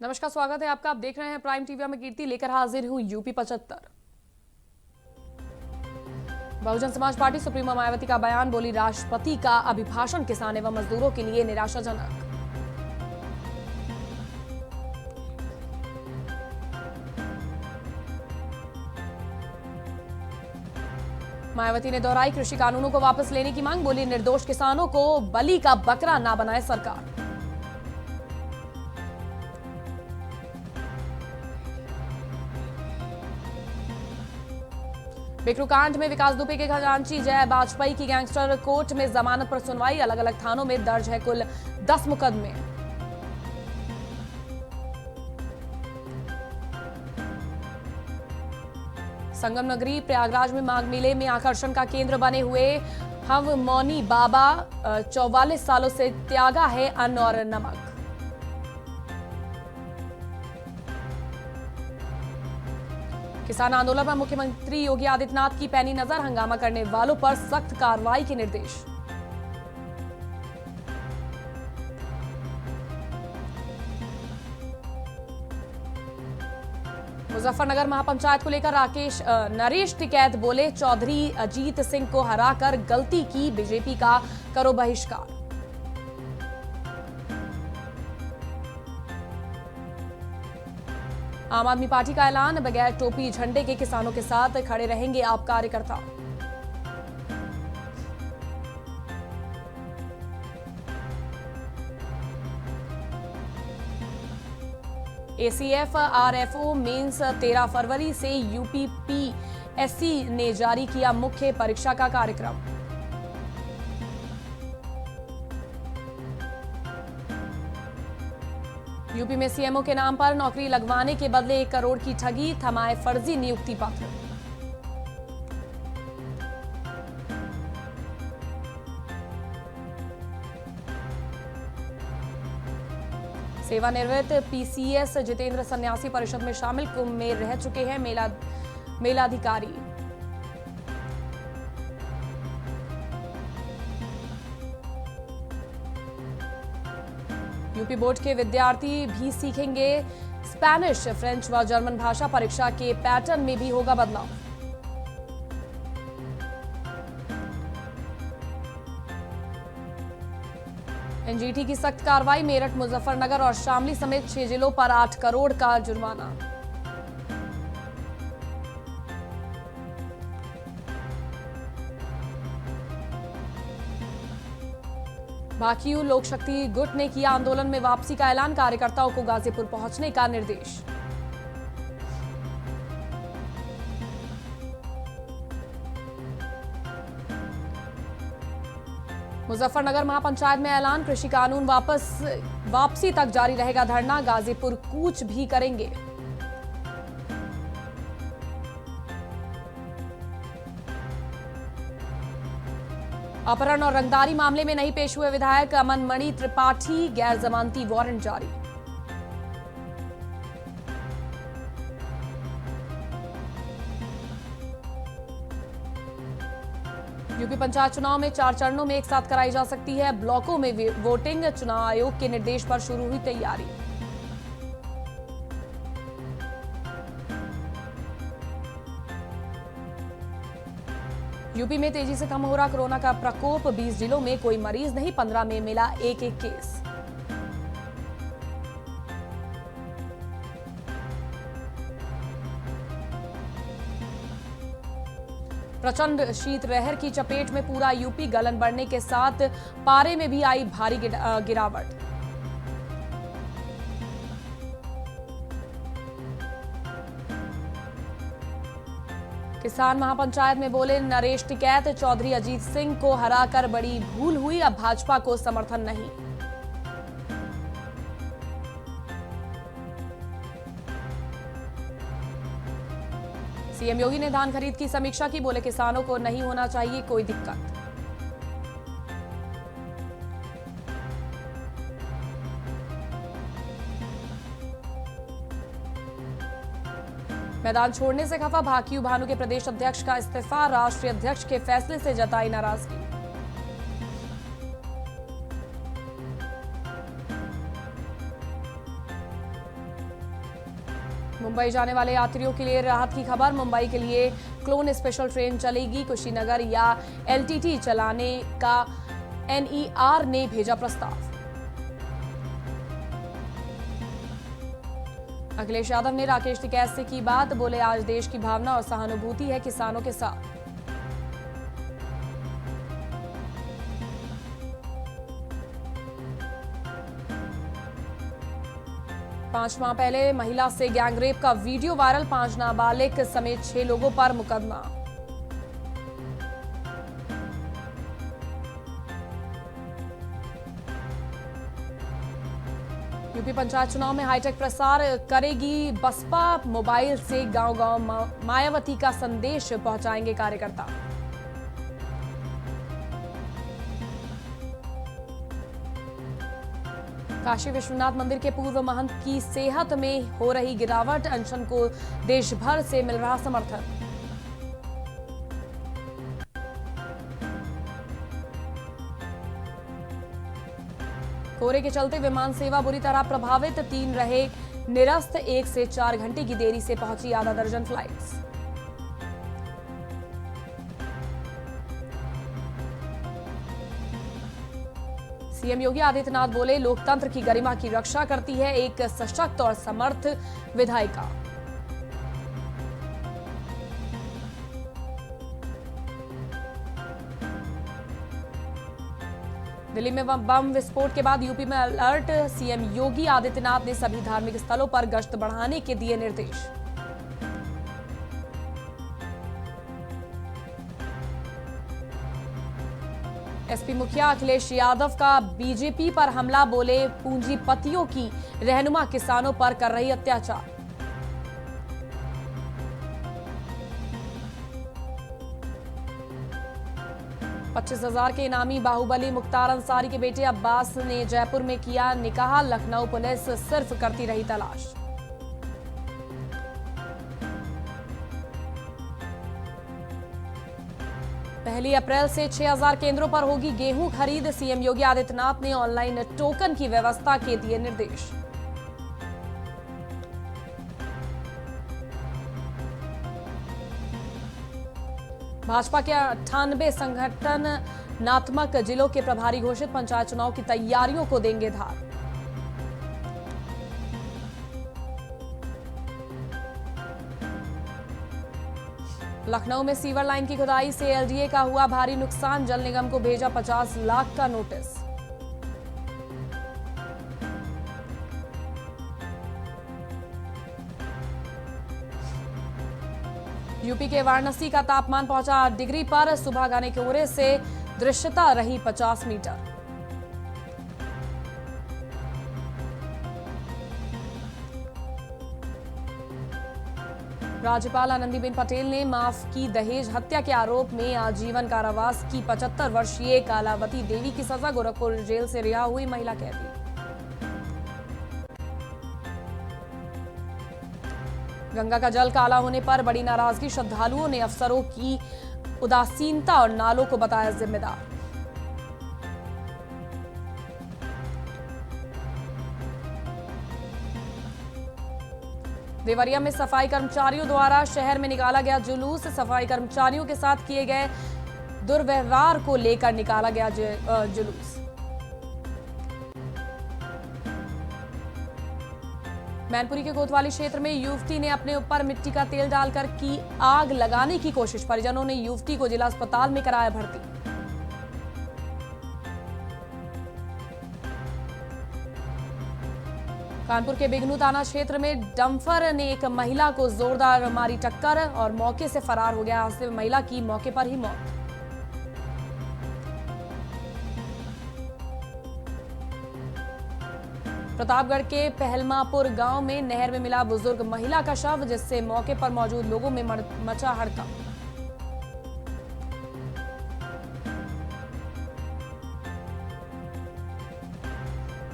नमस्कार, स्वागत है आपका। आप देख रहे हैं प्राइम टीवी में कीर्ति लेकर हाजिर हूं UP 75। Bahujan Samaj party supremo Mayawati का बयान, बोली राष्ट्रपति का अभिभाषण किसान एवं मजदूरों के लिए निराशाजनक। मायावती ने दोहराई कृषि कानूनों को वापस लेने की मांग, बोली निर्दोष किसानों को बलि का बकरा ना बनाए सरकार। बिकरू कांड में विकास दुबे के खजांची जय वाजपेयी की गैंगस्टर कोर्ट में जमानत पर सुनवाई, अलग अलग थानों में दर्ज है कुल 10 मुकदमे। संगम नगरी प्रयागराज में माघ मेले में आकर्षण का केंद्र बने हुए हम मौनी बाबा 44 सालों से त्यागा है अन्न और नमक। किसान आंदोलन पर मुख्यमंत्री योगी आदित्यनाथ की पैनी नजर, हंगामा करने वालों पर सख्त कार्रवाई के निर्देश। मुजफ्फरनगर महापंचायत को लेकर नरेश टिकैत बोले, चौधरी अजीत सिंह को हराकर गलती की, बीजेपी का करो बहिष्कार। आम आदमी पार्टी का ऐलान, बगैर टोपी झंडे के किसानों के साथ खड़े रहेंगे आप कार्यकर्ता। एसीएफ आरएफओ मेंस 13 फरवरी से यूपीपीएससी ने जारी किया मुख्य परीक्षा का कार्यक्रम। यूपी में सीएमओ के नाम पर नौकरी लगवाने के बदले 1 करोड़ की ठगी, थमाए फर्जी नियुक्ति पत्र। सेवानिवृत्त पीसीएस जितेंद्र सन्यासी परिषद में शामिल, कुंभ में रह चुके हैं मेलाधिकारी। यूपी बोर्ड के विद्यार्थी भी सीखेंगे स्पेनिश, फ्रेंच व जर्मन भाषा, परीक्षा के पैटर्न में भी होगा बदलाव। एनजीटी की सख्त कार्रवाई, मेरठ, मुजफ्फरनगर और शामली समेत 6 जिलों पर 8 करोड़ का जुर्माना। भाकियू लोक शक्ति गुट ने किया आंदोलन में वापसी का ऐलान, कार्यकर्ताओं को गाजीपुर पहुंचने का निर्देश। मुजफ्फरनगर महापंचायत में ऐलान, कृषि कानून वापसी तक जारी रहेगा धरना, गाजीपुर कूच भी करेंगे। अपहरण और रंगदारी मामले में नहीं पेश हुए विधायक अमन मणि त्रिपाठी, गैर जमानती वारंट जारी। यूपी पंचायत चुनाव में 4 चरणों में एक साथ कराई जा सकती है ब्लॉकों में वोटिंग, चुनाव आयोग के निर्देश पर शुरू हुई तैयारी। यूपी में तेजी से कम हो रहा कोरोना का प्रकोप, 20 जिलों में कोई मरीज नहीं, 15 में मिला एक केस। प्रचंड शीतलहर की चपेट में पूरा यूपी, गलन बढ़ने के साथ पारे में भी आई भारी गिरावट। किसान महापंचायत में बोले नरेश टिकैत, चौधरी अजीत सिंह को हराकर बड़ी भूल हुई, अब भाजपा को समर्थन नहीं। सीएम योगी ने धान खरीद की समीक्षा की, बोले किसानों को नहीं होना चाहिए कोई दिक्कत। मैदान छोड़ने से खफा, भाकियू भानु के प्रदेश अध्यक्ष का इस्तीफा, राष्ट्रीय अध्यक्ष के फैसले से जताई नाराजगी। मुंबई जाने वाले यात्रियों के लिए राहत की खबर। मुंबई के लिए क्लोन स्पेशल ट्रेन चलेगी। कुशीनगर या एलटीटी चलाने का एनईआर ने भेजा प्रस्ताव। अखिलेश यादव ने राकेश टिकैत से की बात, बोले आज देश की भावना और सहानुभूति है किसानों के साथ। पांच माह पहले महिला से गैंगरेप का वीडियो वायरल, 5 नाबालिग समेत 6 लोगों पर मुकदमा। यूपी पंचायत चुनाव में हाईटेक प्रसार करेगी बसपा। मोबाइल से गांव-गांव मायावती का संदेश पहुंचाएंगे कार्यकर्ता। काशी विश्वनाथ मंदिर के पूर्व महंत की सेहत में हो रही गिरावट, अनशन को देश भर से मिल रहा समर्थन। कोहरे के चलते विमान सेवा बुरी तरह प्रभावित, 3 रहे निरस्त, 1 से 4 घंटे की देरी से पहुंची आधा दर्जन फ्लाइट्स। सीएम योगी आदित्यनाथ बोले लोकतंत्र की गरिमा की रक्षा करती है एक सशक्त और समर्थ विधायिका। दिल्ली में बम विस्फोट के बाद यूपी में अलर्ट, सीएम योगी आदित्यनाथ ने सभी धार्मिक स्थलों पर गश्त बढ़ाने के दिए निर्देश। एसपी मुखिया अखिलेश यादव का बीजेपी पर हमला, बोले पूंजीपतियों की रहनुमा किसानों पर कर रही अत्याचार। $25,000 के इनामी बाहुबली मुख्तार अंसारी के बेटे अब्बास ने जयपुर में किया निकाह, लखनऊ पुलिस सिर्फ करती रही तलाश। पहली अप्रैल से 6,000 केंद्रों पर होगी गेहूं खरीद, सीएम योगी आदित्यनाथ ने ऑनलाइन टोकन की व्यवस्था के दिए निर्देश। भाजपा के 98 संगठनात्मक जिलों के प्रभारी घोषित, पंचायत चुनाव की तैयारियों को देंगे धार। लखनऊ में सीवर लाइन की खुदाई से एलडीए का हुआ भारी नुकसान, जल निगम को भेजा 50 लाख का नोटिस। यूपी के वाराणसी का तापमान पहुंचा 8 डिग्री पर, सुबह घने कोहरे से दृश्यता रही 50 मीटर। राज्यपाल आनंदीबेन पटेल ने माफ की दहेज हत्या के आरोप में आजीवन कारावास की 75 वर्षीय कालावती देवी की सजा, गोरखपुर जेल से रिहा हुई महिला कैदी। गंगा का जल काला होने पर बड़ी नाराजगी, श्रद्धालुओं ने अफसरों की उदासीनता और नालों को बताया जिम्मेदार। देवरिया में सफाई कर्मचारियों द्वारा शहर में निकाला गया जुलूस, सफाई कर्मचारियों के साथ किए गए दुर्व्यवहार को लेकर निकाला गया जुलूस। मैनपुरी के कोतवाली क्षेत्र में युवती ने अपने ऊपर मिट्टी का तेल डालकर की आग लगाने की कोशिश, परिजनों ने युवती को जिला अस्पताल में कराया भर्ती। कानपुर के बिगनू थाना क्षेत्र में डंपर ने एक महिला को जोरदार मारी टक्कर और मौके से फरार हो गया। हादसे में महिला की मौके पर ही मौत। प्रतापगढ़ के पहलमापुर गांव में नहर में मिला बुजुर्ग महिला का शव, जिससे मौके पर मौजूद लोगों में मचा हड़कंप।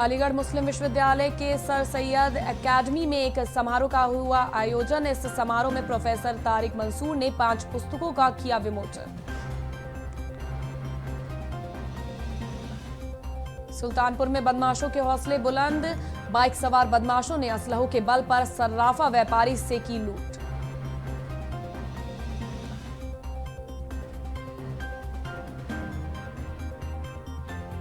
अलीगढ़ मुस्लिम विश्वविद्यालय के सर सैयद एकेडमी में एक समारोह का हुआ आयोजन। इस समारोह में प्रोफेसर तारिक मंसूर ने 5 पुस्तकों का किया विमोचन। सुल्तानपुर में बदमाशों के हौसले बुलंद, बाइक सवार बदमाशों ने असलहों के बल पर सर्राफा व्यापारी से की लूट।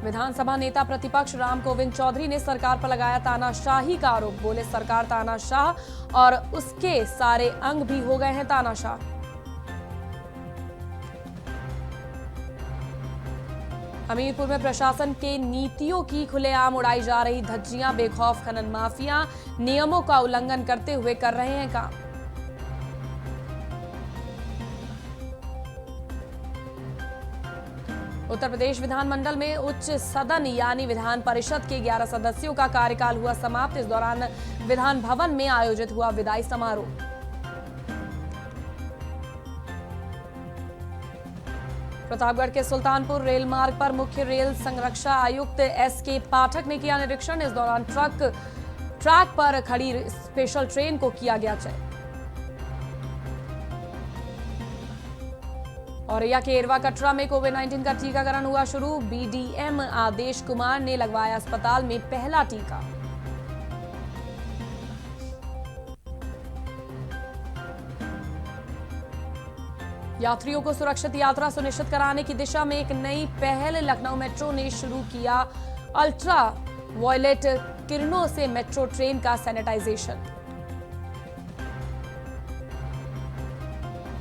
विधानसभा नेता प्रतिपक्ष राम गोविंद चौधरी ने सरकार पर लगाया तानाशाही का आरोप। बोले, सरकार तानाशाह और उसके सारे अंग भी हो गए हैं तानाशाह। हमीरपुर में प्रशासन के नीतियों की खुलेआम उड़ाई जा रही धज्जियां, बेखौफ खनन माफिया नियमों का उल्लंघन करते हुए कर रहे हैं काम। उत्तर प्रदेश विधानमंडल में उच्च सदन यानी विधान परिषद के 11 सदस्यों का कार्यकाल हुआ समाप्त। इस दौरान विधान भवन में आयोजित हुआ विदाई समारोह। प्रतापगढ़ के सुल्तानपुर रेल मार्ग पर मुख्य रेल संरक्षा आयुक्त एस.के. पाठक ने किया निरीक्षण। इस दौरान ट्रैक पर खड़ी स्पेशल ट्रेन को किया गया चेक। औरैया के एरवा कटरा में कोविड-19 का टीकाकरण हुआ शुरू। बीडीएम आदेश कुमार ने लगवाया अस्पताल में पहला टीका। यात्रियों को सुरक्षित यात्रा सुनिश्चित कराने की दिशा में एक नई पहल। लखनऊ मेट्रो ने शुरू किया अल्ट्रा वायलेट किरणों से मेट्रो ट्रेन का सैनिटाइजेशन।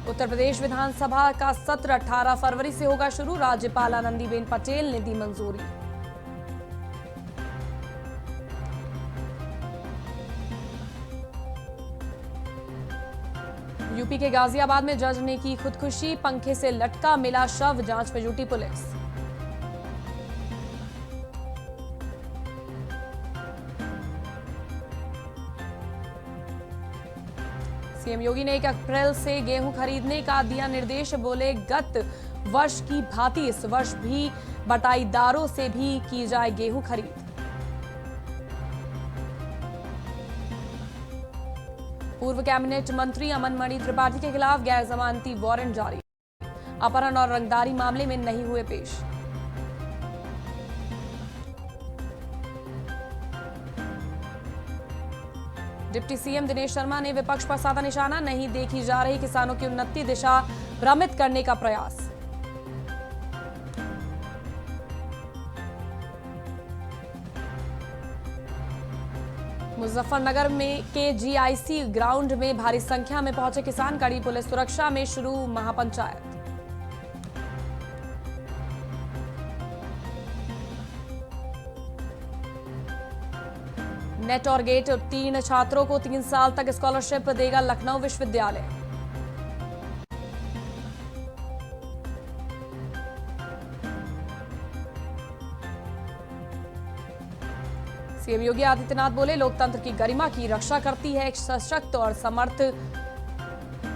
उत्तर प्रदेश विधानसभा का सत्र 18 फरवरी से होगा शुरू। राज्यपाल आनंदीबेन पटेल ने दी मंजूरी। यूपी के गाजियाबाद में जज ने की खुदकुशी। पंखे से लटका मिला शव, जांच में जुटी पुलिस। सीएम योगी ने 1 अप्रैल से गेहूं खरीदने का दिया निर्देश। बोले, गत वर्ष की भांति इस वर्ष भी बटाईदारों से भी की जाए गेहूं खरीद। पूर्व कैबिनेट मंत्री अमन मणि त्रिपाठी के खिलाफ गैर जमानती वारंट जारी। अपहरण और रंगदारी मामले में नहीं हुए पेश। डिप्टी सीएम दिनेश शर्मा ने विपक्ष पर साधा निशाना। नहीं देखी जा रही किसानों की उन्नति दिशा भ्रमित करने का प्रयास। मुजफ्फरनगर में के जीआईसी ग्राउंड में भारी संख्या में पहुंचे किसान। कड़ी पुलिस सुरक्षा में शुरू महापंचायत। नेट और गेट 3 छात्रों को 3 साल तक स्कॉलरशिप देगा लखनऊ विश्वविद्यालय। सीएम योगी आदित्यनाथ बोले, लोकतंत्र की गरिमा की रक्षा करती है एक सशक्त और समर्थ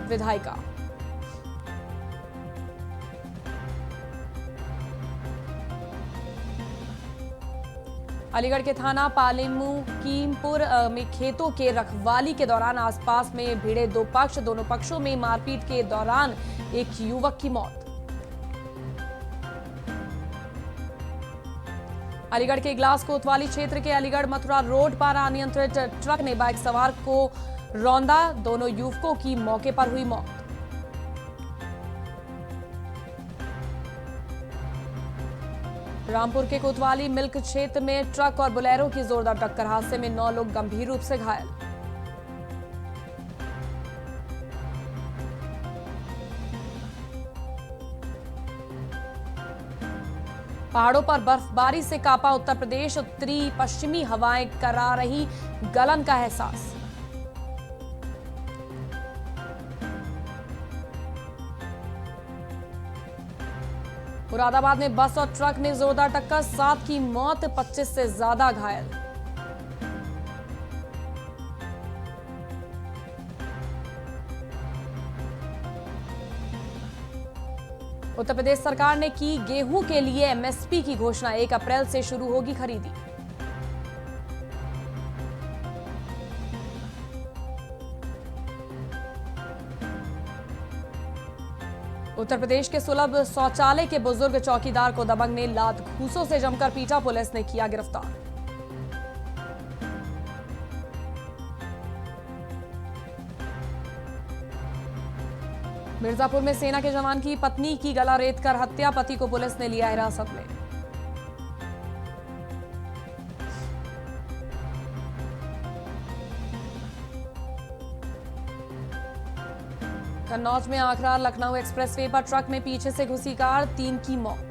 विधायिका। अलीगढ़ के थाना पालेमू कीमपुर में खेतों के रखवाली के दौरान आसपास में भिड़े 2 पक्ष। दोनों पक्षों में मारपीट के दौरान एक युवक की मौत। अलीगढ़ के इगलास कोतवाली क्षेत्र के अलीगढ़ मथुरा रोड पर अनियंत्रित ट्रक ने बाइक सवार को रौंदा। दोनों युवकों की मौके पर हुई मौत। रामपुर के कोतवाली मिल्क क्षेत्र में ट्रक और बोलेरो की जोरदार टक्कर। हादसे में 9 लोग गंभीर रूप से घायल। पहाड़ों पर बर्फबारी से कांपा उत्तर प्रदेश। उत्तरी पश्चिमी हवाएं करा रही गलन का एहसास। मुरादाबाद में बस और ट्रक में जोरदार टक्कर। 7 की मौत, 25 से ज्यादा घायल। उत्तर प्रदेश सरकार ने की गेहूं के लिए एमएसपी की घोषणा। 1 अप्रैल से शुरू होगी खरीदी। उत्तर प्रदेश के सुलभ शौचालय के बुजुर्ग चौकीदार को दबंग ने लात घूंसों से जमकर पीटा, पुलिस ने किया गिरफ्तार। मिर्जापुर में सेना के जवान की पत्नी की गला रेतकर हत्या, पति को पुलिस ने लिया हिरासत में। कन्नौज में आगरा लखनऊ एक्सप्रेसवे पर ट्रक में पीछे से घुसी कार, 3 की मौत।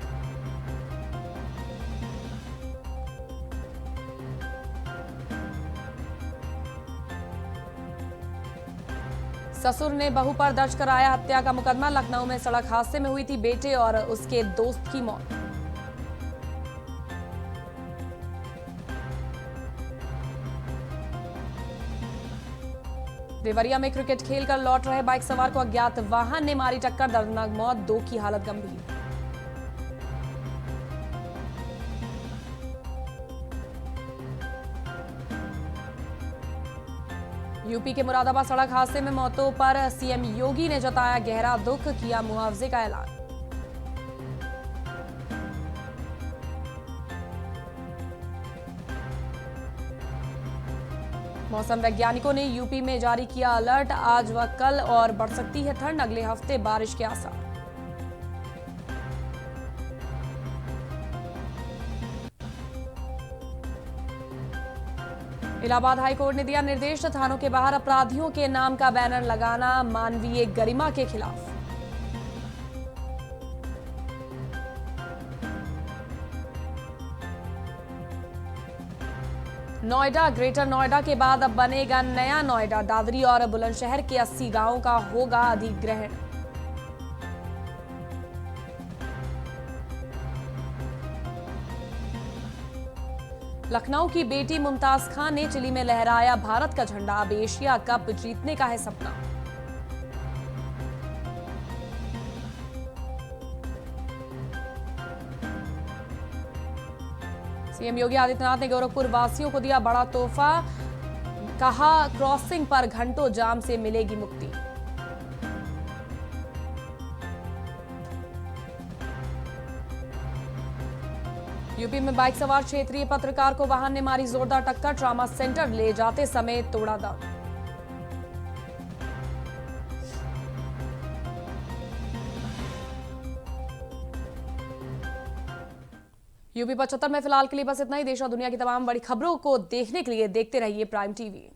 ससुर ने बहू पर दर्ज कराया हत्या का मुकदमा, लखनऊ में सड़क हादसे में हुई थी बेटे और उसके दोस्त की मौत। देवरिया में क्रिकेट खेलकर लौट रहे बाइक सवार को अज्ञात वाहन ने मारी टक्कर, दर्दनाक मौत, 2 की हालत गंभीर। यूपी के मुरादाबाद सड़क हादसे में मौतों पर सीएम योगी ने जताया गहरा दुख, किया मुआवजे का ऐलान। मौसम वैज्ञानिकों ने यूपी में जारी किया अलर्ट, आज व कल और बढ़ सकती है ठंड, अगले हफ्ते बारिश के आसार। इलाहाबाद हाईकोर्ट ने दिया निर्देश, थानों के बाहर अपराधियों के नाम का बैनर लगाना मानवीय गरिमा के खिलाफ। नोएडा, ग्रेटर नोएडा के बाद अब बनेगा नया नोएडा, दादरी और बुलंदशहर के 80 गांवों का होगा अधिग्रहण। लखनऊ की बेटी मुमताज खान ने चिली में लहराया भारत का झंडा, अब एशिया कप जीतने का है सपना। सीएम योगी आदित्यनाथ ने गोरखपुर वासियों को दिया बड़ा तोहफा, कहा क्रॉसिंग पर घंटों जाम से मिलेगी मुक्ति। यूपी में बाइक सवार क्षेत्रीय पत्रकार को वाहन ने मारी जोरदार टक्कर, ट्रॉमा सेंटर ले जाते समय तोड़ा दम। यूपी 75 में फिलहाल के लिए बस इतना ही। देश और दुनिया की तमाम बड़ी खबरों को देखने के लिए देखते रहिए प्राइम टीवी।